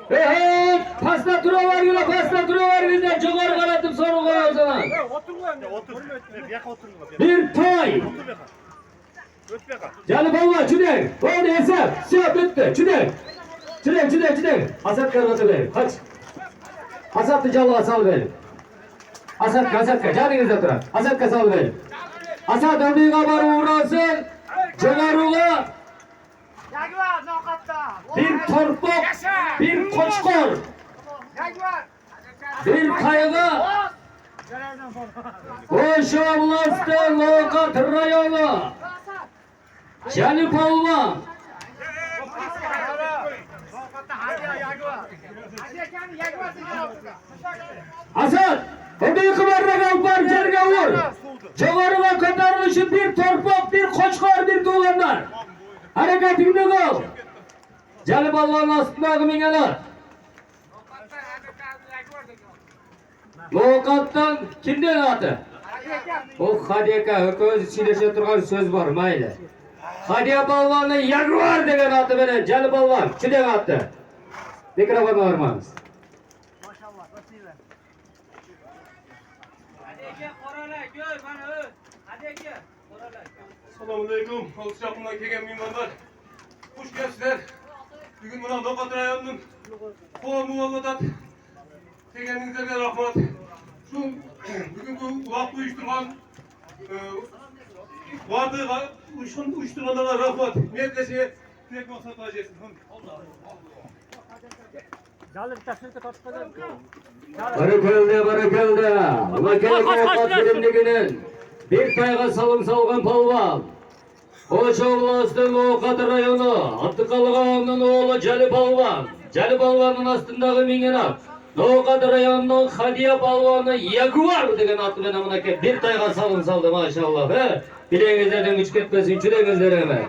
Hey, pasta duruver yine, pasta duruver bizden. Çoğar karatıp soru koy o zaman. Bir toy. Canım baba, çüdek. Oldu hesap. Şey bitti, çüdek. Çüdek. Asat kargatı ver. Kaç. Asat'ı canlı asal ver. Asat, canınızda duran. Asat kasal ver. Asat ömrüğü kabarı uğrasın. Çoğarığa. Bir torpuk, bir koçkor, bir kaygı. Koşarlastı Lokat rayonu. Canı Palma. Asad, ödüğü kıvarına kalpar, cerge vur. Çoğarığa katarılışı bir torpuk, bir koçkor, bir tuğlanlar. Hareketinde kal. Canı Allah'ın astındağı mingeler. Lokattan kimden atı? O Hadiyaka, göz içinde turgan söz var mayli. Hadiya balvanın Jaguar degen atı benen Canı Balvan kimden attı? Mikrofonu varmanız. Assalamualaikum. Alış yakından kelgen mehmanlar. Hoş gelipsizler. Bugün muna Lokat rayonunun koğumu olmadan kelgeningizlerge rahmat. Şu bugünkü vakt uyuşturgan vardığına uyuşturganlarga rahmat. Medrese direkt maksat ajesin. Barıkıldı. Ula kelek Lokat birimliginin bir tayga salım salgan palvan. Oç oblastın Lokat rayonu, Attıkalığanın oğlu Cali Balvan. Cali Balvan'ın astındağı mingena. Lokat rayonunun Hadiya Balvan'ı Jaguar degen atı benamına bir tayga salım saldı maşallah. Bileğinizlerden güç ketmesin, çüreğinizlere hemen.